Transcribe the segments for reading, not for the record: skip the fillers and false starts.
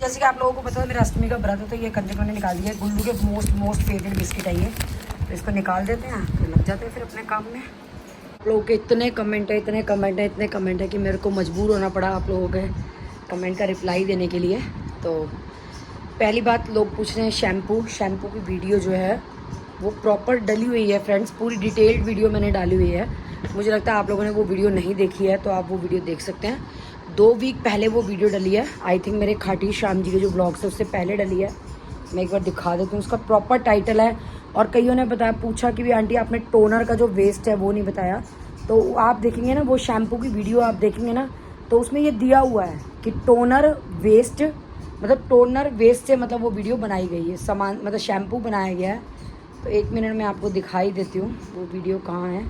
जैसे कि आप लोगों को पता है मेरा अष्टमी का व्रत है, तो ये कंजक मैंने निकाल दिया है। गुल्लू के मोस्ट फेवरेट बिस्किट है ये, तो इसको निकाल देते हैं तो लग जाते हैं फिर अपने काम में। आप लोगों के इतने कमेंट है कि मेरे को मजबूर होना पड़ा आप लोगों के कमेंट का रिप्लाई देने के लिए। तो पहली बात, लोग पूछ रहे हैं शैम्पू की वीडियो जो है वो प्रॉपर डली हुई है फ्रेंड्स, पूरी डिटेल्ड वीडियो मैंने डाली हुई है। मुझे लगता है आप लोगों ने वो वीडियो नहीं देखी है, तो आप वो वीडियो देख सकते हैं। 2 वीक पहले वो वीडियो डली है, आई थिंक मेरे खाटी श्याम जी के जो ब्लॉग्स है उससे पहले डली है। मैं एक बार दिखा देती हूँ, उसका प्रॉपर टाइटल है। और कईयों ने पूछा कि भी आंटी आपने टोनर का जो वेस्ट है वो नहीं बताया। तो आप देखेंगे ना वो शैम्पू की वीडियो आप देखेंगे ना, तो उसमें ये दिया हुआ है कि टोनर वेस्ट से मतलब वो वीडियो बनाई गई है, सामान मतलब शैम्पू बनाया गया है। तो 1 मिनट में आपको दिखाई देती हूँ वो वीडियो कहाँ है।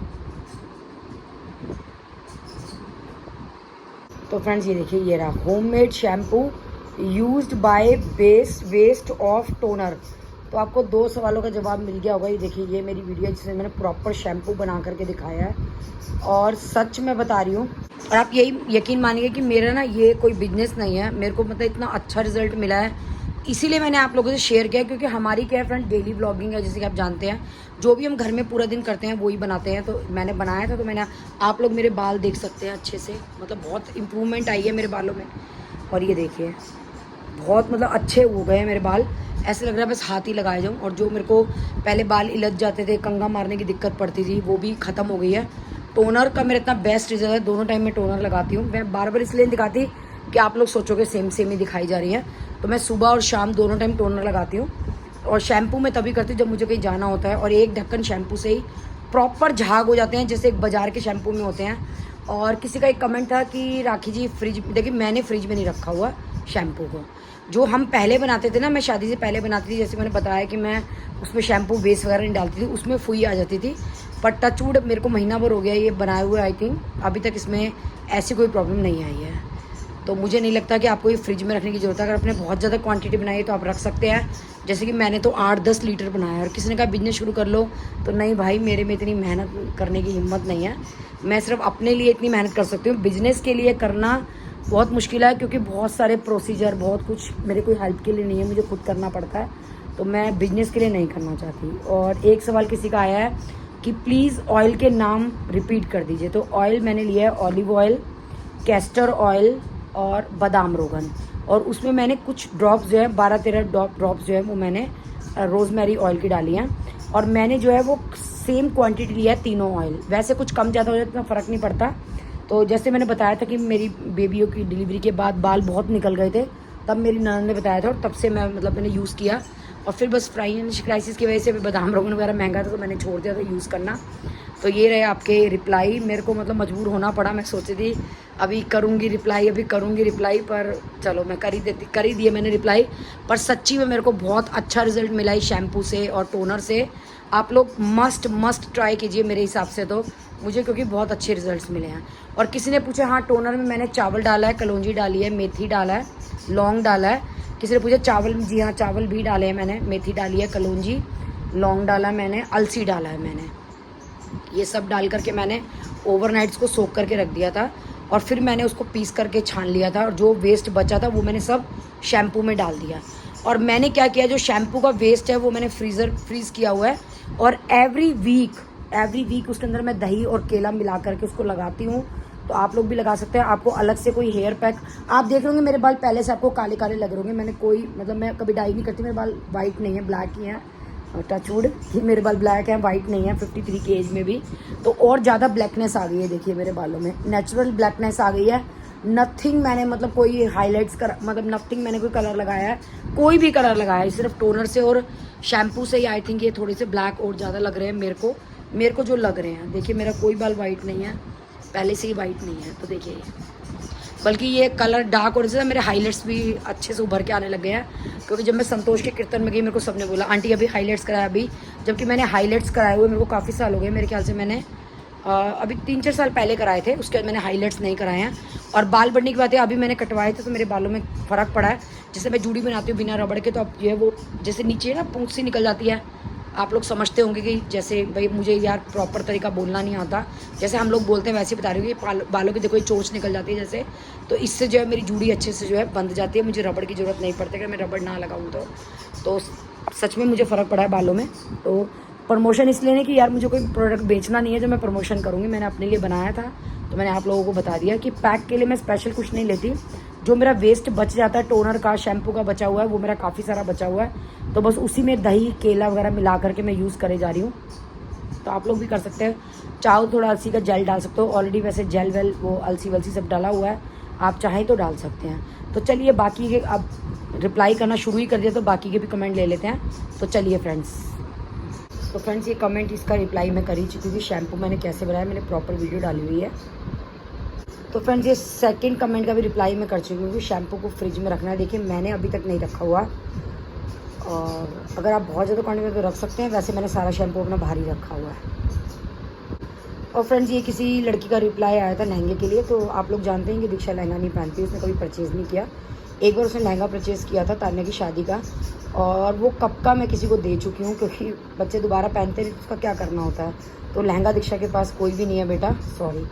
तो फ्रेंड्स ये देखिए, ये रहा homemade shampoo used by waste of toner. तो आपको 2 सवालों का जवाब मिल गया होगा। ये देखिए, ये मेरी वीडियो है जिसमें मैंने प्रॉपर शैम्पू बना करके दिखाया है, और सच में बता रही हूँ। और आप यही यकीन मानिए कि मेरा ना ये कोई बिजनेस नहीं है, मेरे को मतलब इतना अच्छा रिजल्ट मिला है, इसीलिए मैंने आप लोगों से शेयर किया। क्योंकि हमारी क्या है फ्रेंड, डेली ब्लॉगिंग है, जैसे कि आप जानते हैं। जो भी हम घर में पूरा दिन करते हैं वो ही बनाते हैं। तो मैंने बनाया था, तो मैंने, आप लोग मेरे बाल देख सकते हैं अच्छे से, मतलब बहुत इम्प्रूवमेंट आई है मेरे बालों में। और ये देखिए, बहुत मतलब अच्छे हो गए हैं मेरे बाल, ऐसे लग रहा है बस हाथ ही लगाए जाऊँ। और जो मेरे को पहले बाल इलझ जाते थे, कंघा मारने की दिक्कत पड़ती थी, वो भी ख़त्म हो गई है। टोनर का मेरा इतना बेस्ट रिजल्ट है, दोनों टाइम में टोनर लगाती हूँ। मैं बार बार इसलिए दिखाती कि आप लोग सोचोगे सेम ही दिखाई जा रही है। तो मैं सुबह और शाम दोनों टाइम टोनर लगाती हूँ, और शैम्पू मैं तभी करती हूँ जब मुझे कहीं जाना होता है। और एक ढक्कन शैम्पू से ही प्रॉपर झाग हो जाते हैं, जैसे एक बाजार के शैम्पू में होते हैं। और किसी का एक कमेंट था कि राखी जी फ्रिज, देखिए मैंने फ्रिज में नहीं रखा हुआ शैम्पू को। जो हम पहले बनाते थे ना, मैं शादी से पहले बनाती थी, जैसे मैंने बताया कि मैं उसमें शैम्पू बेस वगैरह नहीं डालती थी, उसमें फुई आ जाती थी। पर टचवुड मेरे को महीना भर हो गया ये बनाए हुए, आई थिंक अभी तक इसमें ऐसी कोई प्रॉब्लम नहीं आई है। तो मुझे नहीं लगता कि आपको ये फ्रिज में रखने की ज़रूरत है। अगर आपने बहुत ज़्यादा क्वांटिटी बनाई है तो आप रख सकते हैं। जैसे कि मैंने तो 8-10 लीटर बनाया है। और किसी ने कहा बिजनेस शुरू कर लो, तो नहीं भाई, मेरे में इतनी मेहनत करने की हिम्मत नहीं है। मैं सिर्फ अपने लिए इतनी मेहनत कर सकती हूँ, बिजनेस के लिए करना बहुत मुश्किल है, क्योंकि बहुत सारे प्रोसीजर, बहुत कुछ मेरे कोई हेल्प के लिए नहीं है, मुझे खुद करना पड़ता है। तो मैं बिजनेस के लिए नहीं करना चाहती। और एक सवाल किसी का आया है कि प्लीज़ ऑयल के नाम रिपीट कर दीजिए। तो ऑयल मैंने लिया है ऑलिव ऑयल, कैस्टर ऑयल और बादाम रोगन। और उसमें मैंने कुछ ड्रॉप्स जो है 12-13 ड्रॉप्स जो है वो मैंने रोज़मेरी ऑयल की डाली हैं। और मैंने जो है वो सेम क्वांटिटी लिया है तीनों ऑयल। वैसे कुछ कम ज़्यादा हो जाए इतना फ़र्क नहीं पड़ता। तो जैसे मैंने बताया था कि मेरी बेबियों की डिलीवरी के बाद बाल बहुत निकल गए थे, तब मेरी ननद ने बताया था, और तब से मैंने यूज़ किया। और फिर बस फाइनेंशियल क्राइसिस की वजह से बादाम रोगन वगैरह महंगा था, तो मैंने छोड़ दिया था यूज़ करना। तो ये रहे आपके रिप्लाई। मेरे को मतलब मजबूर होना पड़ा, मैं सोची थी अभी करूँगी रिप्लाई, पर चलो मैं कर ही दिए मैंने रिप्लाई। पर सच्ची में मेरे को बहुत अच्छा रिजल्ट मिला है शैम्पू से और टोनर से। आप लोग मस्ट ट्राई कीजिए मेरे हिसाब से, तो मुझे क्योंकि बहुत अच्छे रिजल्ट्स मिले हैं। और किसी ने पूछा, हाँ टोनर में मैंने चावल डाला है, कलौंजी डाली है, मेथी डाला है, लौंग डाला है। किसी ने पूछा चावल, जी हाँ चावल भी डाले हैं मैंने, मेथी डाली है, कलौंजी, लौंग डाला है मैंने, अलसी डाला है मैंने। ये सब डाल करके मैंने ओवरनाइट्स को सोक करके रख दिया था, और फिर मैंने उसको पीस करके छान लिया था। और जो वेस्ट बचा था वो मैंने सब शैम्पू में डाल दिया। और मैंने क्या किया, जो शैम्पू का वेस्ट है वो मैंने फ्रीज़ किया हुआ है। और एवरी वीक उसके अंदर मैं दही और केला मिला करके उसको लगाती हूँ। तो आप लोग भी लगा सकते हैं। आपको अलग से कोई हेयर पैक, आप देख लोगे मेरे बाल पहले से आपको काले काले लग रहे होंगे। मैंने कोई मतलब मैं कभी डाई नहीं करती, मेरे बाल वाइट नहीं है, ब्लैक ही हैं। टचवुड कि मेरे बाल ब्लैक हैं, वाइट नहीं है, 53 की एज में भी। तो और ज़्यादा ब्लैकनेस आ गई है, देखिए मेरे बालों में नेचुरल ब्लैकनेस आ गई है। नथिंग मैंने मतलब कोई हाईलाइट्स कर, मतलब नथिंग मैंने कोई कलर लगाया है, कोई भी कलर लगाया है, सिर्फ टोनर से और शैम्पू से ही। आई थिंक ये थोड़े से ब्लैक और ज़्यादा लग रहे हैं मेरे को जो लग रहे हैं। देखिए मेरा कोई बाल वाइट नहीं है, पहले से ही वाइट नहीं है। तो देखिए, बल्कि ये कलर डार्क होने से मेरे हाईलाइट्स भी अच्छे से उभर के आने लगे हैं। क्योंकि जब मैं संतोष के कीर्तन में गई, मेरे को सबने बोला आंटी अभी हाईलाइट्स कराया अभी, जबकि मैंने हाईलाइट्स कराए हुए मेरे को काफ़ी साल हो गए। मेरे ख्याल से मैंने अभी 3-4 साल पहले कराए थे, उसके बाद मैंने हाईलाइट्स नहीं कराए हैं। और बाल बढ़ने की बात है, अभी मैंने कटवाए थे तो मेरे बालों में फ़र्क पड़ा है। जैसे मैं जूड़ी बनाती हूँ बिना रबड़ के, तो अब ये वो जैसे नीचे ना पूंछ सी निकल जाती है, आप लोग समझते होंगे कि जैसे भाई मुझे यार प्रॉपर तरीका बोलना नहीं आता, जैसे हम लोग बोलते हैं वैसे बता रही हूँ कि बालों की देखो ये चोंच निकल जाती है जैसे, तो इससे जो है मेरी जूड़ी अच्छे से जो है बंध जाती है, मुझे रबड़ की ज़रूरत नहीं पड़ती। अगर मैं रबड़ ना लगाऊँ तो सच में मुझे फ़र्क पड़ा है बालों में। तो प्रमोशन इसलिए नहीं कि यार मुझे कोई प्रोडक्ट बेचना नहीं है जो मैं प्रमोशन करूँगी, मैंने अपने लिए बनाया था तो मैंने आप लोगों को बता दिया कि पैक के लिए मैं स्पेशल कुछ नहीं लेती। जो मेरा वेस्ट बच जाता है टोनर का, शैम्पू का बचा हुआ है, वो मेरा काफ़ी सारा बचा हुआ है, तो बस उसी में दही केला वगैरह मिला करके मैं यूज़ करे जा रही हूँ। तो आप लोग भी कर सकते हैं, चाहो थोड़ा अलसी का जेल डाल सकते हो, ऑलरेडी वैसे जेल वेल वो अलसी वलसी सब डाला हुआ है, आप चाहें तो डाल सकते हैं। तो चलिए बाकी के अब रिप्लाई करना शुरू ही कर दिया तो बाकी के भी कमेंट ले लेते हैं। तो चलिए फ्रेंड्स, तो फ्रेंड्स ये कमेंट इसका रिप्लाई मैं कर ही चुकी थी, शैम्पू मैंने कैसे बनाया मैंने प्रॉपर वीडियो डाली हुई है। तो फ्रेंड्स ये सेकंड कमेंट का भी रिप्लाई मैं कर चुकी हूँ कि शैम्पू को फ्रिज में रखना है। देखिए मैंने अभी तक नहीं रखा हुआ, और अगर आप बहुत ज़्यादा क्वांटिटी में तो रख सकते हैं, वैसे मैंने सारा शैम्पू अपना बाहर ही रखा हुआ है। और फ्रेंड्स ये किसी लड़की का रिप्लाई आया था लहंगे के लिए, तो आप लोग जानते हैं कि दीक्षा लहंगा नहीं पहनती, उसने कभी परचेज़ नहीं किया। एक बार उसने लहंगा परचेज़ किया था तान्या की शादी का, और वो कब का मैं किसी को दे चुकी हूँ, क्योंकि बच्चे दोबारा पहनते नहीं तो उसका क्या करना होता है। तो लहंगा दीक्षा के पास कोई भी नहीं है बेटा, सॉरी।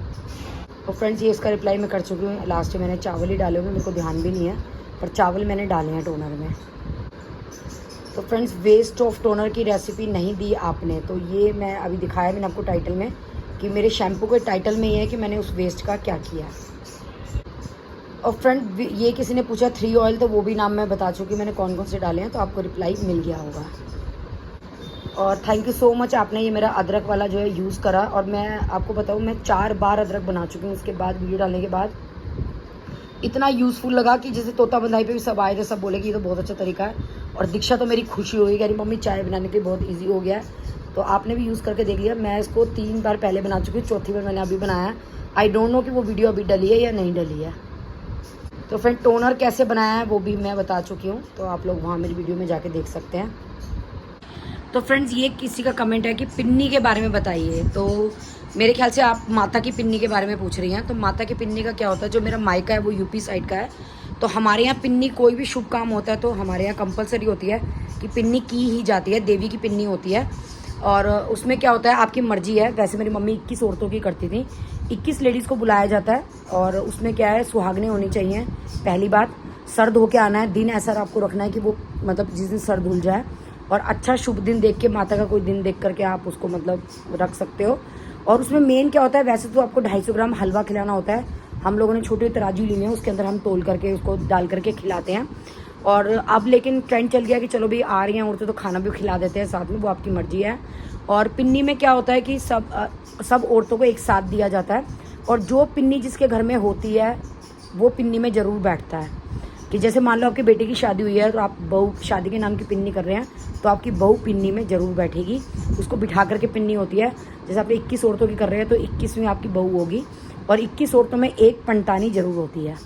तो फ्रेंड्स ये इसका रिप्लाई मैं कर चुकी हूँ। लास्ट में मैंने चावल ही डाले हुए, मेरे को ध्यान भी नहीं है, पर चावल मैंने डाले हैं टोनर में। तो फ्रेंड्स वेस्ट ऑफ टोनर की रेसिपी नहीं दी आपने, तो ये मैं अभी दिखाया मैंने आपको टाइटल में कि मेरे शैम्पू के टाइटल में ये है कि मैंने उस वेस्ट का क्या किया। और फ्रेंड ये किसी ने पूछा 3 ऑयल, तो वो भी नाम मैं बता चुकी मैंने कौन कौन से डाले हैं, तो आपको रिप्लाई मिल गया होगा। और थैंक यू सो मच, आपने ये मेरा अदरक वाला जो है यूज़ करा। और मैं आपको बताऊँ मैं 4 बार अदरक बना चुकी हूँ उसके बाद, वीडियो डालने के बाद इतना यूज़फुल लगा कि जैसे तोता बंधाई पे भी सब आए थे, सब बोले कि ये तो बहुत अच्छा तरीका है। और दीक्षा तो मेरी खुशी हुई, कह रही मम्मी चाय बनाने के लिए बहुत ईजी हो गया है। तो आपने भी यूज़ करके देख लिया। मैं इसको 3 बार पहले बना चुकी हूँ, चौथी बार मैंने अभी बनाया। आई डोंट नो कि वो वीडियो अभी डली है या नहीं डली है। तो फ्रेंड टोनर कैसे बनाया है वो भी मैं बता चुकी हूँ, तो आप लोग वहाँ मेरी वीडियो में जाके देख सकते हैं। तो फ्रेंड्स ये किसी का कमेंट है कि पिन्नी के बारे में बताइए, तो मेरे ख्याल से आप माता की पिन्नी के बारे में पूछ रही हैं। तो माता की पिन्नी का क्या होता है, जो मेरा मायका है वो यूपी साइड का है, तो हमारे यहाँ पिन्नी कोई भी शुभ काम होता है तो हमारे यहाँ कंपलसरी होती है कि पिन्नी की ही जाती है, देवी की पिन्नी होती है। और उसमें क्या होता है आपकी मर्जी है, वैसे मेरी मम्मी 21 औरतों की करती थी, 21 लेडीज़ को बुलाया जाता है। और उसमें क्या है, सुहागने होनी चाहिए, पहली बात सर धो के आना है, दिन ऐसा आपको रखना है कि वो मतलब जिस दिन सर धुल जाए, और अच्छा शुभ दिन देख के, माता का कोई दिन देख करके आप उसको मतलब रख सकते हो। और उसमें मेन क्या होता है, वैसे तो आपको 250 ग्राम हलवा खिलाना होता है, हम लोगों ने छोटी तराजू ली है, उसके अंदर हम तोल करके उसको डाल करके खिलाते हैं। और अब लेकिन ट्रेंड चल गया कि चलो भाई आ रही हैं औरतें तो खाना भी खिला देते हैं साथ में, वो आपकी मर्जी है। और पिन्नी में क्या होता है कि सब औरतों को एक साथ दिया जाता है, और जो पिन्नी जिसके घर में होती है वो पिन्नी में ज़रूर बैठता है। कि जैसे मान लो आपकी बेटी की शादी हुई है, तो आप बहू शादी के नाम की पिन्नी कर रहे हैं, तो आपकी बहू पिन्नी में ज़रूर बैठेगी, उसको बिठा करके पिन्नी होती है। जैसे आप 21 औरतों की कर रहे हैं तो 21वीं आपकी बहू होगी, और 21 औरतों में एक पंटानी ज़रूर होती है।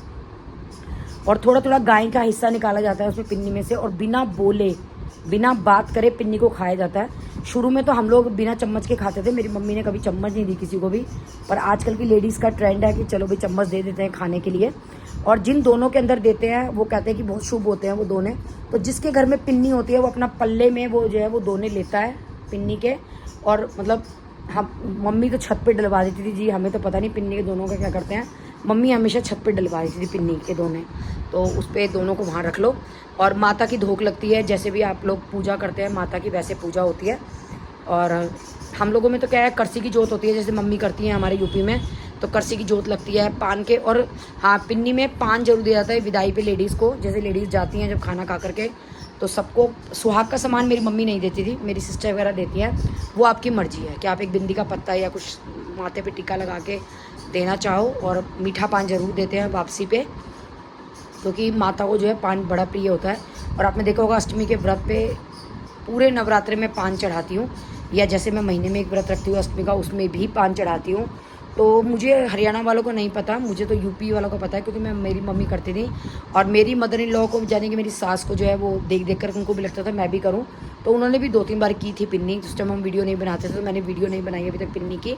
और थोड़ा थोड़ा गाय का हिस्सा निकाला जाता है उसमें पिन्नी में से, और बिना बोले बिना बात करे पिन्नी को खाया जाता है। शुरू में तो हम लोग बिना चम्मच के खाते थे, मेरी मम्मी ने कभी चम्मच नहीं दी किसी को भी, पर आजकल की लेडीज़ का ट्रेंड है कि चलो भाई चम्मच दे देते हैं खाने के लिए। और जिन दोनों के अंदर देते हैं वो कहते हैं कि बहुत शुभ होते हैं वो दोने। तो जिसके घर में पिन्नी होती है वो अपना पल्ले में वो जो है वो दोने लेता है पिन्नी के। और मतलब हम मम्मी तो छत पे डलवा देती थी जी, हमें तो पता नहीं पिन्नी के दोनों का क्या करते हैं, मम्मी हमेशा छत पे डलवा देती थी पिन्नी के दोने। तो उस पर दोनों को वहाँ रख लो। और माता की धोक लगती है, जैसे भी आप लोग पूजा करते हैं माता की वैसे पूजा होती है। और हम लोगों में तो क्या है, करसी की जोत होती है, जैसे मम्मी करती हैं हमारे यूपी में, तो करसी की जोत लगती है पान के। और हाँ, पिन्नी में पान जरूर दिया जाता है विदाई पे लेडीज़ को, जैसे लेडीज़ जाती हैं जब खाना खा करके, तो सबको सुहाग का सामान मेरी मम्मी नहीं देती थी, मेरी सिस्टर वगैरह देती हैं, वो आपकी मर्जी है कि आप एक बिंदी का पत्ता या कुछ माथे पे टिक्का लगा के देना चाहो। और मीठा पान जरूर देते हैं वापसी पे, क्योंकि माता को जो है पान बड़ा प्रिय होता है। और आपने देखा होगा अष्टमी के व्रत पे पूरे नवरात्रे में पान चढ़ाती हूँ, या जैसे मैं महीने में एक व्रत रखती हूँ अष्टमी का, उसमें भी पान चढ़ाती हूँ। तो मुझे हरियाणा वालों को नहीं पता, मुझे तो यूपी वालों को पता है, क्योंकि मेरी मम्मी करती थी। और मेरी मदर इन लॉ को, यानी कि मेरी सास को जो है वो देख देख कर उनको भी लगता था मैं भी करूँ, तो उन्होंने भी 2-3 बार की थी पिन्नी। जिस टाइम हम वीडियो नहीं बनाते थे तो मैंने वीडियो नहीं बनाई अभी तक पिन्नी की।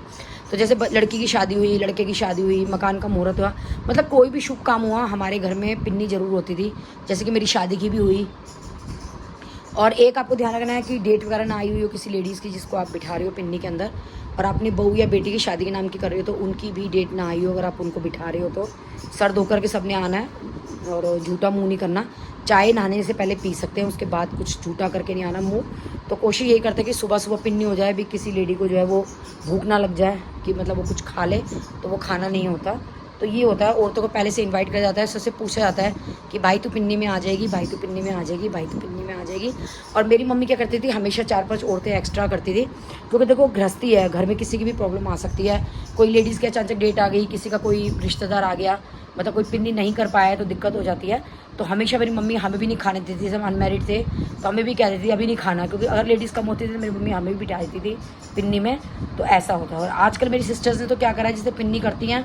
तो जैसे लड़की की शादी हुई, लड़के की शादी हुई, मकान का मुहूर्त हुआ, मतलब कोई भी शुभ काम हुआ, हमारे घर में पिन्नी ज़रूर होती थी। जैसे कि मेरी शादी की भी हुई, और एक आपको ध्यान रखना है कि डेट वगैरह ना आई हुई हो किसी लेडीज़ की जिसको आप बिठा रहे हो पिन्नी के अंदर, और अपनी बहू या बेटी की शादी के नाम की कर रहे हो तो उनकी भी डेट ना आई हो। अगर आप उनको बिठा रहे हो तो सर धोकर के सबने आना है और झूठा मुंह नहीं करना। चाय नहाने से पहले पी सकते हैं, उसके बाद कुछ झूठा करके नहीं आना मुंह। तो कोशिश यही करते हैं कि सुबह सुबह पिन्नी हो जाए, भी किसी लेडी को जो है वो भूख ना लग जाए कि मतलब वो कुछ खा ले, तो वो खाना नहीं होता। तो ये होता है, औरतों को पहले से इनवाइट किया जाता है, सबसे पूछा जाता है कि भाई तू पिन्नी में आ जाएगी, भाई तू पिन्नी में आ जाएगी, भाई तू पिन्नी में आ जाएगी। और मेरी मम्मी क्या करती थी, हमेशा 4-5 औरतें एक्स्ट्रा करती थी, क्योंकि देखो गृहस्थी है, घर में किसी की भी प्रॉब्लम आ सकती है। कोई लेडीज़ की अचानक डेट आ गई, किसी का कोई रिश्तेदार आ गया, मतलब कोई पिन्नी नहीं कर पाया है तो दिक्कत हो जाती है। तो हमेशा मेरी मम्मी हमें भी नहीं खाने देती थी, जब अनमेरिड थे तो हमें भी कह देती थी अभी नहीं खाना, क्योंकि अगर लेडीज़ कम होती थी तो मेरी मम्मी हमें भी बिठा देती थी पिन्नी में। तो ऐसा होता है। और आजकल मेरी सिस्टर्स ने तो क्या करा है, जिसे पिन्नी करती हैं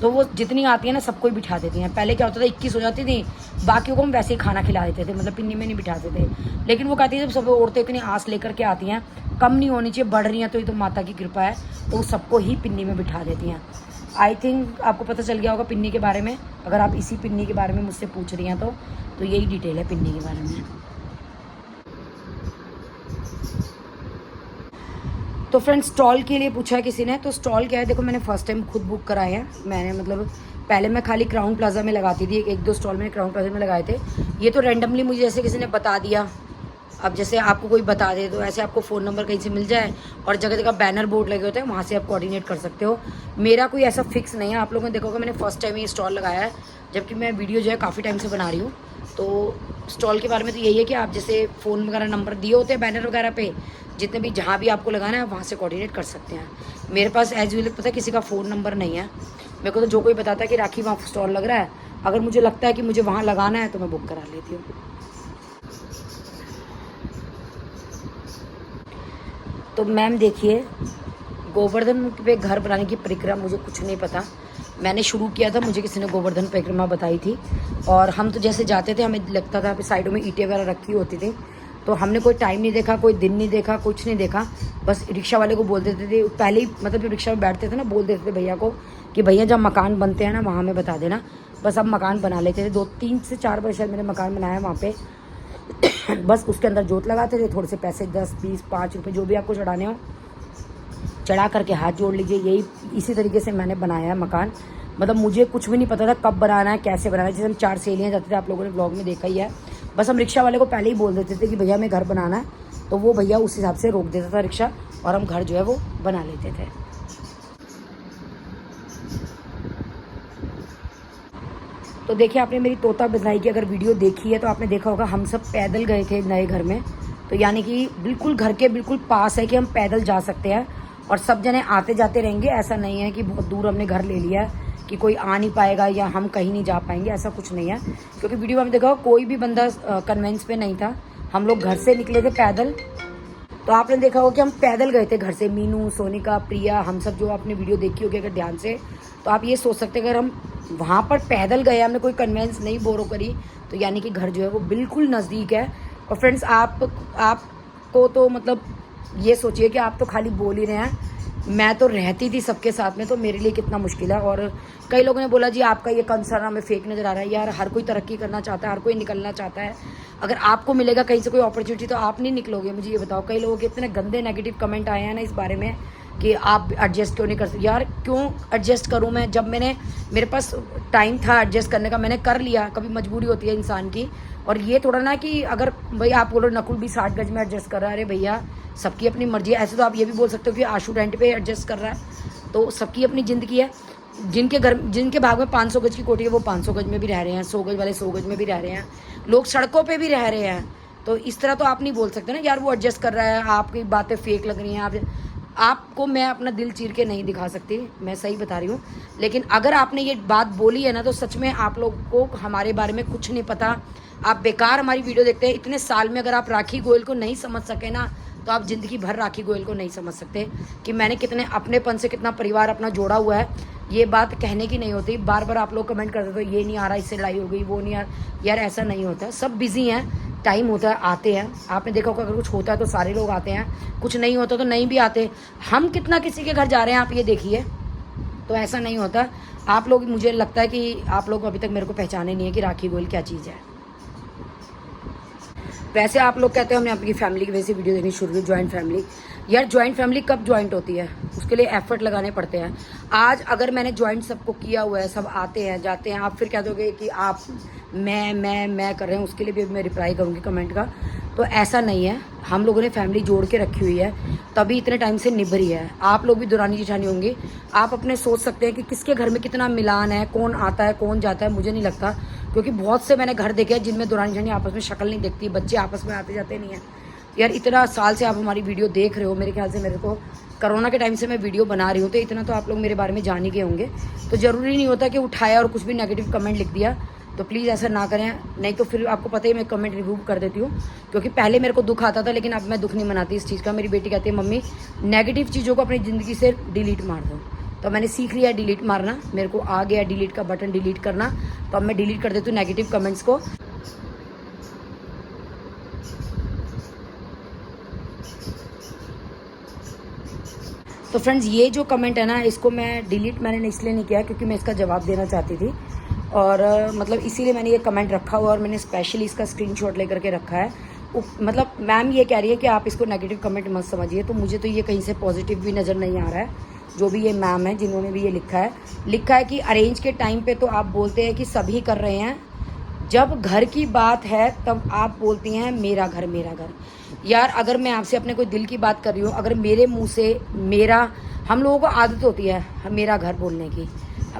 तो वो जितनी आती है ना सबको ही बिठा देती हैं। पहले क्या होता था 21 हो जाती थी, बाकियों को हम वैसे ही खाना खिला देते थे, मतलब पिन्नी में नहीं बिठाते थे। लेकिन वो कहती है जब सब औरतें इतनी आस लेकर के आती हैं, कम नहीं होनी चाहिए, बढ़ रही हैं, तो ये तो माता की कृपा है, तो सबको ही पिन्नी में बिठा देती हैं। आई थिंक आपको पता चल गया होगा पिन्नी के बारे में, अगर आप इसी पिन्नी के बारे में मुझसे पूछ रही हैं तो यही डिटेल है पिन्नी के बारे में। तो फ्रेंड्स स्टॉल के लिए पूछा है किसी ने, तो स्टॉल क्या है, देखो मैंने फर्स्ट टाइम खुद बुक कराए हैं। मैंने मतलब पहले मैं खाली क्राउन प्लाजा में लगाती थी, 1-2 स्टॉल मैंने क्राउन प्लाजा में लगाए थे। ये तो रैंडमली मुझे जैसे किसी ने बता दिया, अब जैसे आपको कोई बता दे तो ऐसे आपको फ़ोन नंबर कहीं से मिल जाए और जगह जगह बैनर बोर्ड लगे होते हैं, वहाँ से आप कोऑर्डिनेट कर सकते हो। मेरा कोई ऐसा फिक्स नहीं है। आप लोगों ने देखा होगा मैंने फर्स्ट टाइम ये स्टॉल लगाया है, जबकि मैं वीडियो जो है काफ़ी टाइम से बना रही हूँ। तो स्टॉल के बारे में तो यही है कि आप जैसे फ़ोन वगैरह नंबर दिए होते हैं बैनर वगैरह पे, जितने भी जहाँ भी आपको लगाना है वहाँ से कोऑर्डिनेट कर सकते हैं। मेरे पास एज यूजुअल पता है किसी का फ़ोन नंबर नहीं है। मेरे को तो जो कोई बताता है कि राखी वहाँ स्टॉल लग रहा है, अगर मुझे लगता है कि मुझे वहाँ लगाना है तो मैं बुक करा लेती हूँ। तो मैम देखिए, गोवर्धन पे घर बनाने की परिक्रमा मुझे कुछ नहीं पता। मैंने शुरू किया था, मुझे किसी ने गोवर्धन परिक्रमा बताई थी, और हम तो जैसे जाते थे हमें लगता था साइडों में ईंटें वगैरह रखी होती थी, तो हमने कोई टाइम नहीं देखा, कोई दिन नहीं देखा, कुछ नहीं देखा। बस रिक्शा वाले को बोल देते थे पहले ही, मतलब जब रिक्शा में बैठते थे ना, बोल देते थे भैया को कि भैया जब मकान बनते हैं ना वहाँ हमें बता देना। बस अब मकान बना लेते थे। 2-3 से 4 बार शायद मैंने मकान बनाया वहाँ पे। बस उसके अंदर जोत लगाते थे, थोड़े से पैसे 10, 20, 5 रुपये जो भी आपको चढ़ाने हो चढ़ा करके हाथ जोड़ लीजिए। यही इसी तरीके से मैंने बनाया है मकान। मतलब मुझे कुछ भी नहीं पता था कब बनाना है, कैसे बनाना है। जैसे हम 4 सहेलियाँ जाते थे, आप लोगों ने ब्लॉग में देखा ही है। बस हम रिक्शा वाले को पहले ही बोल देते थे कि भैया हमें घर बनाना है, तो वो भैया उस हिसाब से रोक देता था रिक्शा, और हम घर जो है वो बना लेते थे। तो देखिए, आपने मेरी तोता बधाई की अगर वीडियो देखी है तो आपने देखा होगा हम सब पैदल गए थे नए घर में। तो यानी कि बिल्कुल घर के बिल्कुल पास है कि हम पैदल जा सकते हैं, और सब जने आते जाते रहेंगे। ऐसा नहीं है कि बहुत दूर हमने घर ले लिया है कि कोई आ नहीं पाएगा या हम कहीं नहीं जा पाएंगे, ऐसा कुछ नहीं है। क्योंकि वीडियो में देखा कोई भी बंदा कन्वेंस पे नहीं था, हम लोग घर से निकले थे पैदल। तो आपने देखा होगा कि हम पैदल गए थे घर से, मीनू, सोनिका, प्रिया, हम सब जो आपने वीडियो देखी होगी अगर ध्यान से, तो आप ये सोच सकते हैं अगर हम वहाँ पर पैदल गए, हमने कोई कन्वेंस नहीं बोरो करी, तो यानी कि घर जो है वो बिल्कुल नज़दीक है। और फ्रेंड्स आपको तो मतलब ये सोचिए कि आप तो खाली बोल ही रहे हैं, मैं तो रहती थी सबके साथ में, तो मेरे लिए कितना मुश्किल है। और कई लोगों ने बोला जी आपका ये कंसर्न हमें फेक नज़र आ रहा है। यार हर कोई तरक्की करना चाहता है, हर कोई निकलना चाहता है। अगर आपको मिलेगा कहीं से कोई अपॉर्चुनिटी तो आप नहीं निकलोगे, मुझे ये बताओ। कई लोगों के इतने गंदे नेगेटिव कमेंट आए हैं ना इस बारे में कि आप एडजस्ट क्यों नहीं कर सकते। यार क्यों एडजस्ट करूं मैं, जब मेरे पास टाइम था एडजस्ट करने का, मैंने कर लिया। कभी मजबूरी होती है इंसान की, और ये थोड़ा ना कि अगर भाई आप बोलो नकुल भी 60 गज में एडजस्ट कर रहा है, अरे भैया सबकी अपनी मर्जी है। ऐसे तो आप ये भी बोल सकते हो कि आशू रेंट पे एडजस्ट कर रहा है, तो सबकी अपनी ज़िंदगी है। जिनके भाग में 500 गज की कोठी है वो 500 गज में भी रह रहे हैं, 100 गज वाले 100 गज में भी रह रहे हैं, लोग सड़कों पे भी रह रहे हैं। तो इस तरह तो आप नहीं बोल सकते ना यार वो एडजस्ट कर रहा है, आपकी बातें फेक लग रही हैं। आपको मैं अपना दिल चीर के नहीं दिखा सकती, मैं सही बता रही हूँ। लेकिन अगर आपने ये बात बोली है ना, तो सच में आप लोग को हमारे बारे में कुछ नहीं पता। आप बेकार हमारी वीडियो देखते हैं। इतने साल में अगर आप राखी गोयल को नहीं समझ सके ना, तो आप ज़िंदगी भर राखी गोयल को नहीं समझ सकते कि मैंने कितने अपनेपन से कितना परिवार अपना जोड़ा हुआ है। ये बात कहने की नहीं होती। बार बार आप लोग कमेंट करते तो ये नहीं आ रहा, इससे लड़ाई हो गई, वो नहीं आ रहा। यार ऐसा नहीं होता, सब बिजी हैं, टाइम होता है आते हैं। आपने देखा होगा अगर कुछ होता है तो सारे लोग आते हैं, कुछ नहीं होता तो नहीं भी आते। हम कितना किसी के घर जा रहे हैं आप ये देखिए। तो ऐसा नहीं होता। आप लोग, मुझे लगता है कि आप लोग अभी तक मेरे को पहचाने नहीं है कि राखी गोयल क्या चीज़ है। वैसे आप लोग कहते हैं हमने आपकी फैमिली की वजह से वीडियो देखनी शुरू की, जॉइंट फैमिली। यार जॉइंट फैमिली कब जॉइंट होती है, उसके लिए एफर्ट लगाने पड़ते हैं। आज अगर मैंने जॉइंट सबको किया हुआ है, सब आते हैं जाते हैं, आप फिर कह दोगे कि आप मैं कर रहे हैं, उसके लिए भी मैं रिप्लाई करूँगी कमेंट का। तो ऐसा नहीं है, हम लोगों ने फैमिली जोड़ के रखी हुई है, तभी इतने टाइम से निभ रही है। आप लोग भी दुरानी जिठानी होंगी, आप अपने सोच सकते हैं कि किसके घर में कितना मिलान है, कौन आता है कौन जाता है। मुझे नहीं लगता, क्योंकि बहुत से मैंने घर देखे हैं जिनमें दुरानी जिठानी आपस में शक्ल नहीं देखती, बच्चे आपस में आते जाते नहीं है। यार इतना साल से आप हमारी वीडियो देख रहे हो, मेरे ख्याल से मेरे को कोरोना के टाइम से मैं वीडियो बना रही हूँ, तो इतना तो आप लोग मेरे बारे में जान ही गए होंगे। तो ज़रूरी नहीं होता कि उठाया और कुछ भी नेगेटिव कमेंट लिख दिया, तो प्लीज़ ऐसा ना करें, नहीं तो फिर आपको पता ही मैं कमेंट रिव्यू कर देती हूँ। क्योंकि पहले मेरे को दुख आता था, लेकिन अब मैं दुख नहीं मनाती इस चीज़ का। मेरी बेटी कहती है मम्मी नेगेटिव चीज़ों को अपनी ज़िंदगी से डिलीट मार दो, तो मैंने सीख लिया डिलीट मारना, मेरे को आ गया डिलीट का बटन डिलीट करना, तो अब मैं डिलीट कर देती हूँ नेगेटिव कमेंट्स को। तो फ्रेंड्स ये जो कमेंट है ना, इसको मैं डिलीट मैंने इसलिए नहीं किया क्योंकि मैं इसका जवाब देना चाहती थी, और मतलब इसीलिए मैंने ये कमेंट रखा हुआ, और मैंने स्पेशली इसका स्क्रीनशॉट लेकर के रखा है। मतलब मैम ये कह रही है कि आप इसको नेगेटिव कमेंट मत समझिए, तो मुझे तो ये कहीं से पॉजिटिव भी नज़र नहीं आ रहा है। जो भी ये मैम है जिन्होंने भी ये लिखा है कि अरेंज के टाइम पे तो आप बोलते हैं कि सभी कर रहे हैं, जब घर की बात है तब आप बोलती हैं मेरा घर मेरा घर। यार अगर मैं आपसे अपने कोई दिल की बात कर रही हूँ, अगर मेरे मुंह से मेरा, हम लोगों को आदत होती है मेरा घर बोलने की,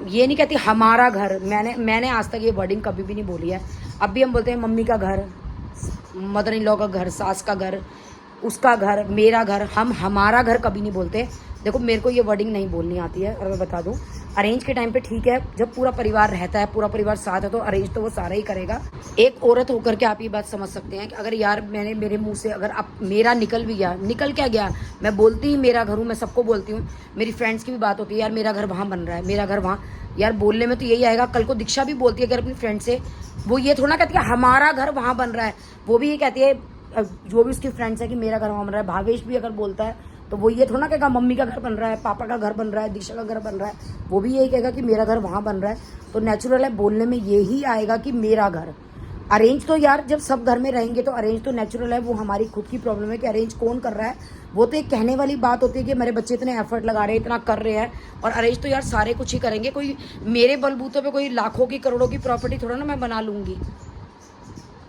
ये नहीं कहती हमारा घर। मैंने आज तक ये वर्डिंग कभी भी नहीं बोली है। अब भी हम बोलते हैं मम्मी का घर, मदर इन लॉ का घर, सास का घर, उसका घर, मेरा घर। हम हमारा घर कभी नहीं बोलते। देखो मेरे को ये वर्डिंग नहीं बोलनी आती है, और मैं बता दूं अरेंज के टाइम पे ठीक है, जब पूरा परिवार रहता है, पूरा परिवार साथ है, तो अरेंज तो वो सारा ही करेगा। एक औरत होकर के आप ये बात समझ सकते हैं कि अगर यार मेरे मुंह से अगर आप मेरा निकल भी गया, निकल क्या गया, मैं बोलती ही मेरा घर हूँ, मैं सबको बोलती हूँ। मेरी फ्रेंड्स की भी बात होती है यार मेरा घर वहाँ बन रहा है, मेरा घर वहाँ। यार बोलने में तो यही आएगा। कल को दीक्षा भी बोलती है अगर अपनी फ्रेंड से, वो ये थोड़ा कहती है हमारा घर वहाँ बन रहा है, वो भी ये कहती है जो भी उसकी फ्रेंड्स है कि मेरा घर वहाँ बन रहा है। भावेश भी अगर बोलता है तो वो ये थोड़ा कहेगा मम्मी का घर बन रहा है, पापा का घर बन रहा है, दीक्षा का घर बन रहा है, वो भी यही कहेगा कि मेरा घर वहाँ बन रहा है। तो नेचुरल है, बोलने में यही आएगा कि मेरा घर। अरेंज तो यार जब सब घर में रहेंगे तो अरेंज तो नेचुरल है, वो हमारी खुद की प्रॉब्लम है कि अरेंज कौन कर रहा है। वो तो एक कहने वाली बात होती है कि मेरे बच्चे इतने एफर्ट लगा रहे हैं, इतना कर रहे हैं, और अरेंज तो यार सारे कुछ ही करेंगे। कोई मेरे बलबूतों पे कोई लाखों की करोड़ों की प्रॉपर्टी थोड़ा ना मैं बना लूँगी।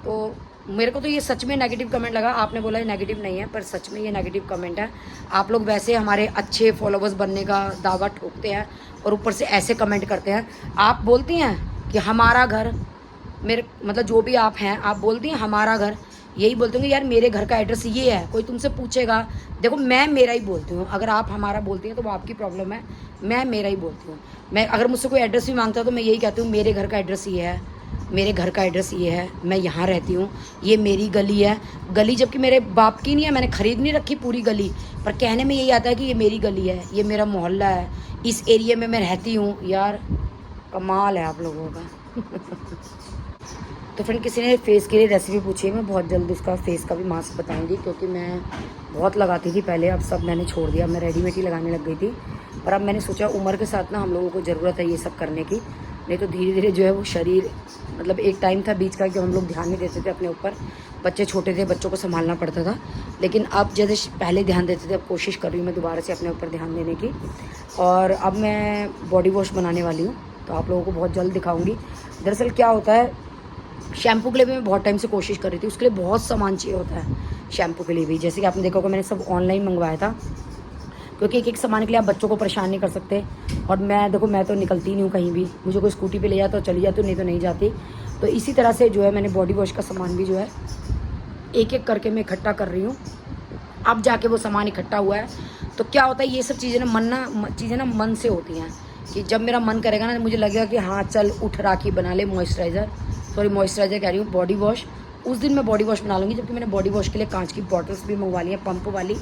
तो मेरे को तो ये सच में नेगेटिव कमेंट लगा। आपने बोला ये नेगेटिव नहीं है, पर सच में ये नेगेटिव कमेंट है। आप लोग वैसे हमारे अच्छे फॉलोवर्स बनने का दावा ठोकते हैं और ऊपर से ऐसे कमेंट करते हैं। आप बोलती हैं कि हमारा घर, मेरे मतलब जो भी आप हैं, आप बोलती हैं हमारा घर, यही बोलते होंगे यार मेरे घर का एड्रेस ये है। कोई तुमसे पूछेगा, देखो मैं मेरा ही बोलती हूँ। अगर आप हमारा बोलती हैं तो वो आपकी प्रॉब्लम है, मैं मेरा ही बोलती हूँ। मैं अगर मुझसे कोई एड्रेस भी मांगता है तो मैं यही कहती हूँ मेरे घर का एड्रेस ये है, मेरे घर का एड्रेस ये है, मैं यहाँ रहती हूँ, ये मेरी गली है। गली जबकि मेरे बाप की नहीं है, मैंने खरीद नहीं रखी पूरी गली, पर कहने में यही आता है कि ये मेरी गली है, ये मेरा मोहल्ला है, इस एरिया में मैं रहती हूँ। यार कमाल है आप लोगों का। तो फ्रेंड किसी ने फेस के लिए रेसिपी पूछी है, मैं बहुत जल्द उसका फेस का भी मास्क बताऊंगी, क्योंकि मैं बहुत लगाती थी पहले, अब सब मैंने छोड़ दिया। मैं रेडीमेड ही लगाने लग गई थी, पर अब मैंने सोचा उम्र के साथ ना हम लोगों को ज़रूरत है ये सब करने की, नहीं तो धीरे धीरे जो है वो शरीर, मतलब एक टाइम था बीच का कि हम लोग ध्यान नहीं देते थे अपने ऊपर, बच्चे छोटे थे, बच्चों को संभालना पड़ता था। लेकिन अब जैसे पहले ध्यान देते थे, अब कोशिश कर रही हूँ मैं दोबारा से अपने ऊपर ध्यान देने की। और अब मैं बॉडी वॉश बनाने वाली हूँ, तो आप लोगों को बहुत जल्द दिखाऊँगी। दरअसल क्या होता है, शैम्पू के लिए भी मैं बहुत टाइम से कोशिश कर रही थी, उसके लिए बहुत सामान चाहिए होता है शैम्पू के लिए भी। जैसे कि आपने देखा होगा मैंने सब ऑनलाइन मंगवाया था, क्योंकि एक एक सामान के लिए आप बच्चों को परेशान नहीं कर सकते। और मैं देखो मैं तो निकलती नहीं हूँ कहीं भी, मुझे कोई स्कूटी पे ले जाए तो चली जाती हूँ, नहीं तो नहीं जाती। तो इसी तरह से जो है मैंने बॉडी वॉश का सामान भी जो है एक एक करके मैं इकट्ठा कर रही हूँ। अब जाके वो सामान इकट्ठा हुआ है, तो क्या होता है ये सब चीज़ें ना मन से होती हैं, कि जब मेरा मन करेगा ना, मुझे लगेगा कि हाँ चल उठ राखी बना ले, मॉइस्चराइज़र कह रही हूँ, बॉडी वॉश, उस दिन मैं बॉडी वॉश बना लूँगी। जबकि मैंने बॉडी वॉश के लिए कांच की बॉटल्स भी मंगवा ली हैं, पंप वाली,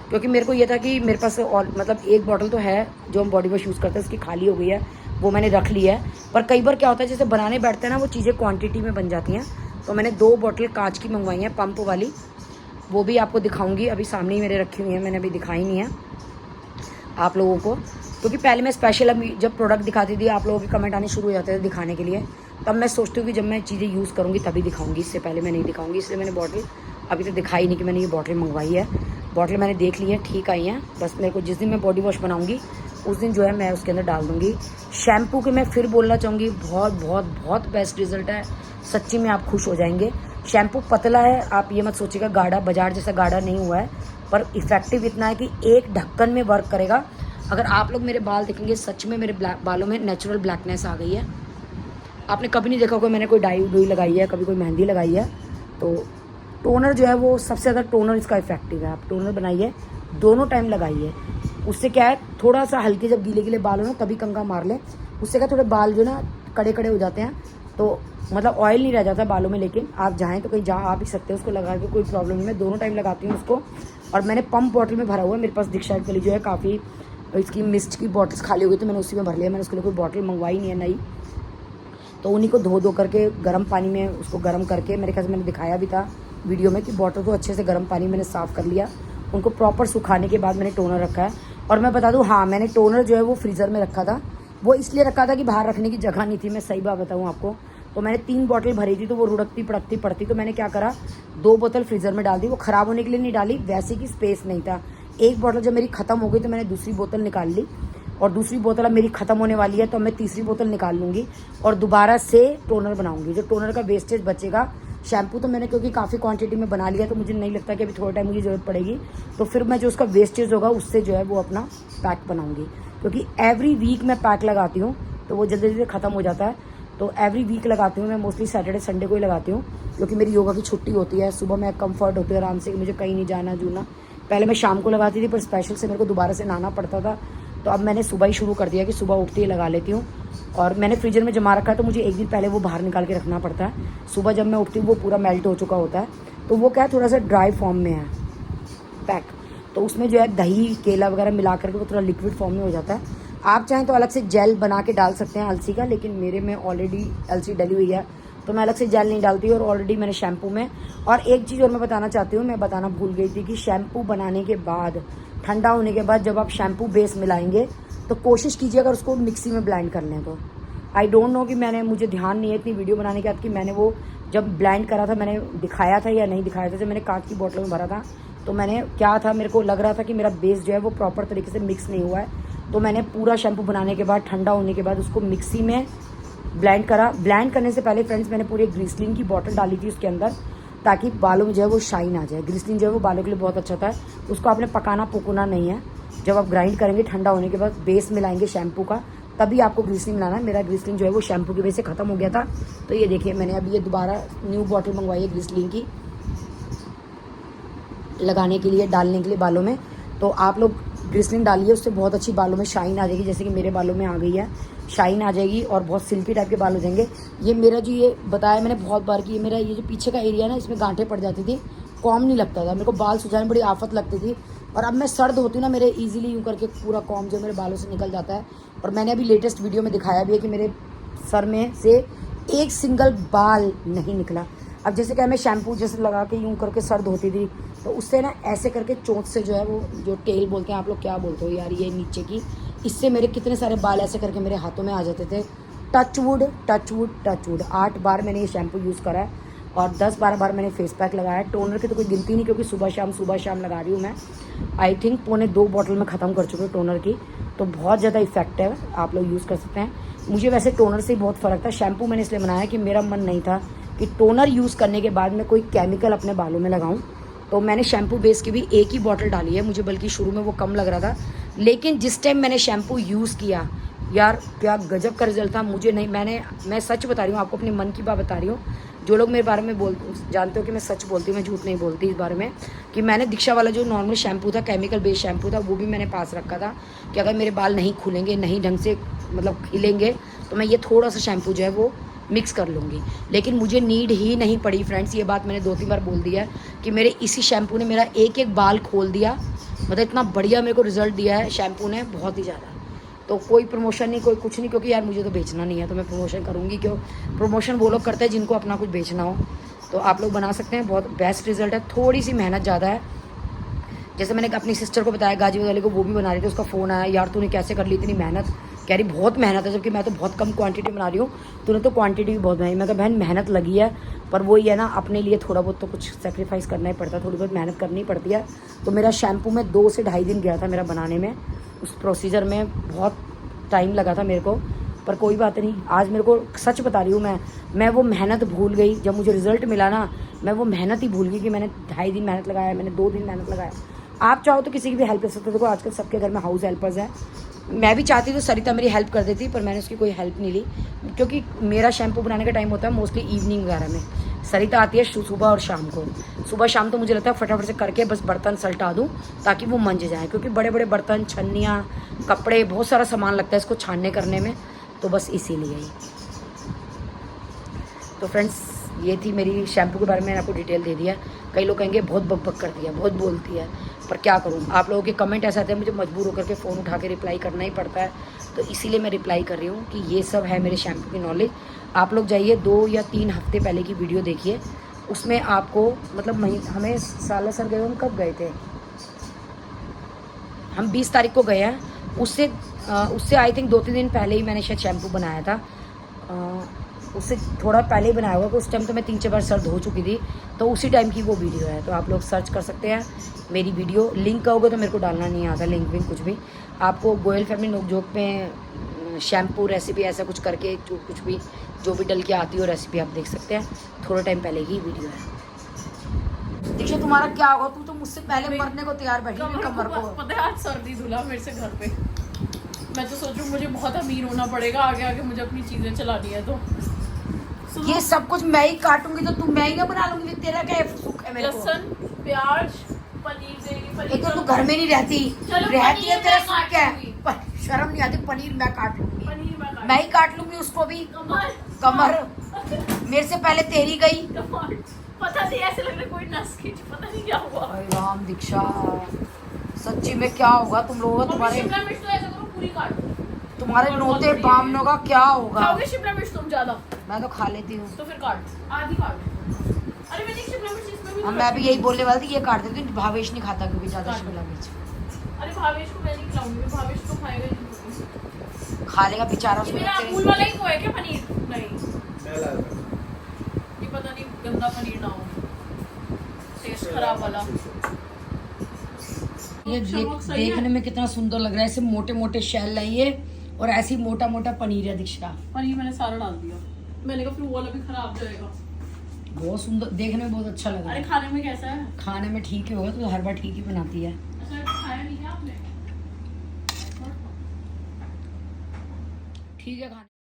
क्योंकि मेरे को ये था कि मेरे पास और मतलब एक बॉटल तो है जो हम बॉडी वॉश यूज़ करते हैं, उसकी खाली हो गई है, वो मैंने रख ली है। पर कई बार क्या होता है जैसे बनाने बैठते हैं ना, वो चीज़ें क्वांटिटी में बन जाती हैं, तो मैंने 2 बॉटल कांच की मंगवाई हैं पंप वाली, वो भी आपको दिखाऊंगी। अभी सामने ही मेरे रखी हुई हैं, मैंने अभी दिखाई नहीं है आप लोगों को, क्योंकि पहले मैं स्पेशल अभी जब प्रोडक्ट दिखाती थी आप लोगों के कमेंट आने शुरू हो जाते थे दिखाने के लिए, तब मैं सोचती हूँ कि जब मैं चीज़ें यूज़ करूँगी तभी दिखाऊँगी, इससे पहले मैं नहीं दिखाऊँगी। इसलिए मैंने बॉटल अभी तक दिखाई नहीं कि मैंने ये बॉटल मंगवाई है। बॉटल मैंने देख ली है, ठीक आई हैं। बस मेरे को जिस दिन मैं बॉडी वॉश बनाऊँगी उस दिन जो है मैं उसके अंदर डाल दूँगी। शैम्पू के मैं फिर बोलना चाहूँगी बहुत बहुत बहुत बेस्ट रिजल्ट है, सच्ची में आप खुश हो जाएंगे। शैम्पू पतला है, आप ये मत सोचिएगा गाढ़ा, बाजार जैसा गाढ़ा नहीं हुआ है, पर इफेक्टिव इतना है कि एक ढक्कन में वर्क करेगा। अगर आप लोग मेरे बाल देखेंगे, सच में मेरे बालों में नेचुरल ब्लैकनेस आ गई है। आपने कभी नहीं देखा होगा मैंने कोई डाई डुई लगाई है, कभी कोई मेहंदी लगाई है। तो टोनर जो है वो सबसे ज़्यादा टोनर इसका इफेक्टिव है। आप टोनर बनाइए, दोनों टाइम लगाइए। उससे क्या है, थोड़ा सा हल्के जब गीले गीले बाल हो ना तभी कंघा मार लें। उससे क्या थोड़े बाल जो ना कड़े कड़े हो जाते हैं, तो मतलब ऑयल नहीं रह जाता बालों में। लेकिन आप चाहें तो कहीं जा आ भी सकते हैं उसको लगा के, कोई प्रॉब्लम नहीं। मैं दोनों टाइम लगाती हूँ उसको। और मैंने पंप बॉटल में भरा हुआ है, मेरे पास दीक्षा के लिए जो है काफ़ी इसकी मिस्ट की बॉटल्स खाली हो गई, तो मैंने उसी में भर लिया। मैंने उसके लिए कोई बॉटल मंगवाई नहीं है नई, तो उन्हीं को धो करके गर्म पानी में उसको गर्म करके, मेरे ख्याल से मैंने दिखाया भी था वीडियो में कि बॉटल को अच्छे से गर्म पानी मैंने साफ़ कर लिया। उनको प्रॉपर सुखाने के बाद मैंने टोनर रखा है। और मैं बता दूं, हाँ, मैंने टोनर जो है वो फ्रीज़र में रखा था। वो इसलिए रखा था कि बाहर रखने की जगह नहीं थी, मैं सही बात बताऊँ आपको। तो मैंने 3 बॉटल भरी थी, तो वो रुड़कती पड़कती पड़ती, तो मैंने क्या करा, 2 बोतल फ्रीज़र में डाल दी। वो ख़राब होने के लिए नहीं डाली, वैसे की स्पेस नहीं था। एक बॉटल जब मेरी ख़त्म हो गई तो मैंने दूसरी बोतल निकाल ली, और दूसरी बोतल अब मेरी ख़त्म होने वाली है, तो मैं तीसरी बोतल निकाल लूँगी और दोबारा से टोनर बनाऊँगी। जो टोनर का वेस्टेज बचेगा, शैम्पू तो मैंने क्योंकि काफ़ी क्वांटिटी में बना लिया, तो मुझे नहीं लगता कि अभी थोड़ा टाइम मुझे ज़रूरत पड़ेगी। तो फिर मैं जो उसका वेस्टेज होगा उससे जो है वो अपना पैक बनाऊँगी, क्योंकि एवरी वीक मैं पैक लगाती हूँ, तो वो जल्दी जल्दी ख़त्म हो जाता है। तो एवरी वीक लगाती हूँ मैं, मोस्टली सैटरडे संडे को ही लगाती हूँ, क्योंकि मेरी योगा की छुट्टी होती है। सुबह मैं कंफर्ट होती है आराम से, मुझे कहीं नहीं जाना जूना। पहले मैं शाम को लगाती थी, पर स्पेशल से मेरे को दोबारा से नहाना पड़ता था, तो अब मैंने सुबह ही शुरू कर दिया कि सुबह उठते ही लगा लेती हूँ। और मैंने फ्रीजर में जमा रखा है, तो मुझे एक दिन पहले वो बाहर निकाल के रखना पड़ता है। सुबह जब मैं उठती हूँ वो पूरा मेल्ट हो चुका होता है, तो वो क्या है, थोड़ा सा ड्राई फॉर्म में है पैक। तो उसमें जो है दही केला वगैरह मिला करके वो थोड़ा लिक्विड फॉर्म में हो जाता है। आप चाहें तो अलग से जेल बना के डाल सकते हैं अलसी का, लेकिन मेरे में ऑलरेडी अलसी डली हुई है, तो मैं अलग से जेल नहीं डालती। और ऑलरेडी मैंने शैम्पू में, और एक चीज़ और मैं बताना चाहती हूँ, मैं बताना भूल गई थी कि शैम्पू बनाने के बाद, ठंडा होने के बाद जब आप शैम्पू बेस मिलाएंगे, तो कोशिश कीजिए अगर उसको मिक्सी में ब्लेंड कर लें तो। आई डोंट नो कि मुझे ध्यान नहीं है इतनी वीडियो बनाने के बाद कि मैंने वो जब ब्लेंड करा था मैंने दिखाया था या नहीं दिखाया था। जब मैंने कांच की बोतल में भरा था तो मैंने क्या था, मेरे को लग रहा था कि मेरा बेस जो है वो प्रॉपर तरीके से मिक्स नहीं हुआ है, तो मैंने पूरा शैम्पू बनाने के बाद, ठंडा होने के बाद उसको मिक्सी में ब्लेंड करा। ब्लेंड करने से पहले फ्रेंड्स मैंने पूरी ग्लिसरीन की बोतल डाली थी उसके अंदर, ताकि बालों में जो है वो शाइन आ जाए। ग्लिसरीन जो है वो बालों के लिए बहुत अच्छा था। उसको आपने पकाना पुकना नहीं है। जब आप ग्राइंड करेंगे ठंडा होने के बाद, बेस मिलाएंगे शैम्पू का, तभी आपको ग्लिसरीन मिलाना है। मेरा ग्लिसरीन जो है वो शैम्पू की वजह से ख़त्म हो गया था, तो ये देखिए मैंने अभी ये दोबारा न्यू बॉटल मंगवाई है ग्लिसरीन की, लगाने के लिए, डालने के लिए बालों में। तो आप लोग ग्लिसरीन डालिए, उससे बहुत अच्छी बालों में शाइन आ जाएगी, जैसे कि मेरे बालों में आ गई है, शाइन आ जाएगी और बहुत सिल्की टाइप के बाल हो जाएंगे। ये मेरा जो, ये बताया मैंने बहुत बार कि ये मेरा ये जो पीछे का एरिया है ना, इसमें गांठें पड़ जाती थी, कॉम नहीं लगता था, मेरे को बाल सुझाने में बड़ी आफत लगती थी। और अब मैं सर्द होती हूँ ना, मेरे ईजिली यूँ करके पूरा कॉम जो मेरे बालों से निकल जाता है। और मैंने अभी लेटेस्ट वीडियो में दिखाया भी है कि मेरे सर में से एक सिंगल बाल नहीं निकला। अब जैसे क्या, मैं शैम्पू जैसे लगा के यूँ करके सर्द होती थी, तो उससे ना ऐसे करके चोंच से जो है वो, जो टेल बोलते हैं, आप लोग क्या बोलते हो यार, ये नीचे की, इससे मेरे कितने सारे बाल ऐसे करके मेरे हाथों में आ जाते थे। Touch wood touch wood touch wood, 8 बार मैंने ये शैम्पू यूज़ करा है और 10-12 बार मैंने फेस पैक लगाया है। टोनर की तो कोई गिनती नहीं, क्योंकि सुबह शाम लगा रही हूँ मैं। आई थिंक पौने 2 बॉटल में ख़त्म कर चुके टोनर की, तो बहुत ज़्यादा इफेक्टिव है, आप लोग यूज़ कर सकते हैं। मुझे वैसे टोनर से बहुत फ़र्क था। शैम्पू मैंने इसलिए बनाया कि मेरा मन नहीं था कि टोनर यूज़ करने के बाद मैं कोई केमिकल अपने बालों में लगाऊं, तो मैंने शैम्पू बेस की भी एक ही बॉटल डाली है। मुझे बल्कि शुरू में वो कम लग रहा था, लेकिन जिस टाइम मैंने शैम्पू यूज़ किया यार, क्या गजब का रिजल्ट था। मुझे नहीं, मैं सच बता रही हूँ आपको, अपने मन की बात बता रही हूँ। जो लोग मेरे बारे में जानते हो कि मैं सच बोलती हूँ, मैं झूठ नहीं बोलती इस बारे में, कि मैंने दीक्षा वाला जो नॉर्मल शैम्पू था, केमिकल बेस्ड शैम्पू था, वो भी मैंने पास रखा था कि अगर मेरे बाल नहीं खुलेंगे, नहीं ढंग से मतलब खिलेंगे, तो मैं ये थोड़ा सा शैम्पू जो है वो मिक्स कर लूँगी। लेकिन मुझे नीड ही नहीं पड़ी फ्रेंड्स, ये बात मैंने 2-3 बार बोल दिया है कि मेरे इसी शैम्पू ने मेरा एक बाल खोल दिया। मतलब इतना बढ़िया मेरे को रिजल्ट दिया है शैम्पू ने, बहुत ही ज़्यादा। तो कोई प्रमोशन नहीं, कोई कुछ नहीं, क्योंकि यार मुझे तो बेचना नहीं है, तो मैं प्रमोशन करूँगी क्यों? प्रमोशन वो लोग करते हैं जिनको अपना कुछ बेचना हो। तो आप लोग बना सकते हैं, बहुत बेस्ट रिजल्ट है। थोड़ी सी मेहनत ज़्यादा है, जैसे मैंने अपनी सिस्टर को बताया गाजीपुर वाले को, वो भी बना रही थी, उसका फ़ोन आया, यार तूने कैसे कर ली इतनी मेहनत, कह रही बहुत मेहनत है, जबकि मैं तो बहुत कम क्वांटिटी बना रही हूँ, तूने तो क्वांटिटी भी बहुत बनाई। मैं कहा बहन मेहनत लगी है, पर वही है ना, अपने लिए थोड़ा बहुत तो कुछ सेक्रीफाइस करना ही पड़ता है, थोड़ी बहुत मेहनत करनी पड़ती है। तो मेरा शैम्पू में 2 से ढाई दिन गया था मेरा बनाने में, उस प्रोसीजर में बहुत टाइम लगा था मेरे को, पर कोई बात नहीं। आज मेरे को सच बता रही हूँ मैं वो मेहनत भूल गई। जब मुझे रिजल्ट मिला ना, मैं वो मेहनत ही भूल गई कि मैंने 2.5 दिन मेहनत लगाया, मैंने 2 दिन मेहनत लगाया। आप चाहो तो किसी की भी हेल्प कर सकते हो। देखो आजकल सबके घर में हाउस हेल्पर्स हैं, मैं भी चाहती तो सरिता मेरी हेल्प कर देती, पर मैंने उसकी कोई हेल्प नहीं ली, क्योंकि मेरा शैम्पू बनाने का टाइम होता है मोस्टली इवनिंग वगैरह में। सरिता आती है सुबह और शाम को। सुबह शाम तो मुझे लगता है फटाफट से करके बस बर्तन सल्टा दूँ ताकि वो मंज जाए, क्योंकि बड़े बड़े बर्तन, छन्नियाँ, कपड़े, बहुत सारा सामान लगता है इसको छानने करने में, तो बस इसीलिए ही। तो फ्रेंड्स ये थी मेरी शैम्पू के बारे में, मैंने आपको डिटेल दे दिया। कई लोग कहेंगे बहुत बकबक करती है, बहुत बोलती है, पर क्या करूँ, आप लोगों के कमेंट ऐसे आते हैं, मुझे मजबूर होकर के फ़ोन उठा के रिप्लाई करना ही पड़ता है, तो इसीलिए मैं रिप्लाई कर रही हूँ कि ये सब है मेरे शैम्पू की नॉलेज। आप लोग जाइए 2 या 3 हफ्ते पहले की वीडियो देखिए, उसमें आपको मतलब हमें सालासर गए, हम कब गए थे, हम 20 तारीख को गए हैं, उससे आई थिंक 2-3 दिन पहले ही मैंने शायद शैम्पू बनाया था, उससे थोड़ा पहले ही बनाया होगा, उस टाइम तो मैं 3-4 बार सर धो चुकी थी, तो उसी टाइम की वो वीडियो है। तो आप लोग सर्च कर सकते हैं मेरी वीडियो, लिंक कहोगे तो मेरे को डालना नहीं आता लिंक विंक कुछ भी। आपको गोयल फैमिली नोकझोंक में शैम्पू रेसिपी ऐसा कुछ करके कुछ भी जो भी डल के आती हो रेसिपी आप देख सकते हैं, थोड़ा टाइम पहले की वीडियो है। देखिए तुम्हारा क्या होगा, तू तो मुझसे पहले मरने को तैयार बैठी हुई कमर को। पता है आज सर्दी धुला मेरे से घर पे, मैं तो सोच रही हूँ मुझे बहुत अमीर होना पड़ेगा आगे आगे, मुझे अपनी चीजें चलानी है। तो ये सब कुछ मैं ही काटूंगी तो तुम मैं ही ना बना लूंगी, तेरा क्या सुख है मेरे को। लहसुन, प्याज, पनीर देगी, एक तो तू घर में नहीं रहती, रहती है तेरा सुख है, शर्म नहीं आती, पनीर मैं काट लूंगी, मैं ही काट लूंगी उसको भी। कमर मेरे से पहले तेरी गई, पता नहीं ऐसे लग रहा है कोई नस खींच, पता नहीं क्या हुआ। राम दीक्षा सच्ची में क्या होगा तुम लोगों का, तुम्हारे शिमला मिर्च तो ऐसा करो पूरी काट दो, तुम्हारे नोते बामनों का क्या होगा। खाओगे शिमला मिर्च तुम ज्यादा? मैं तो खा लेती हूँ, तो फिर काट, आधी काट। अरे मैंने शिमला मिर्च इसमें भी मैं भी यही बोलने वाली थी, ये काट देती हूँ, भावेश नहीं खाता क्योंकि ज्यादा शिमला मिर्च। अरे भावेश को मैं नहीं खिलाऊंगी, भावेश तो खाएगा ही नहीं, खा लेगा बेचारा। मेरा अमूल वाला ही को है क्या पनीर? नहीं ये पता नहीं गंदा पनीर ना हो, टेस्ट खराब वाला। ये देखने में कितना सुंदर लग रहा है, ऐसे मोटे मोटे शेल लाइए और ऐसे ही मोटा मोटा पनीर है दीक्षा। पनीर मैंने सारा डाल दिया, मैंने कहा फिर वो वाला भी खराब जाएगा। बहुत सुंदर, देखने में बहुत अच्छा लग रहा है। अरे खाने में कैसा है? खाने में ठीक ही होगा, तो हर बार ठीक ही बनाती है। अच्छा खाया नहीं है आपने? ठीक है खाने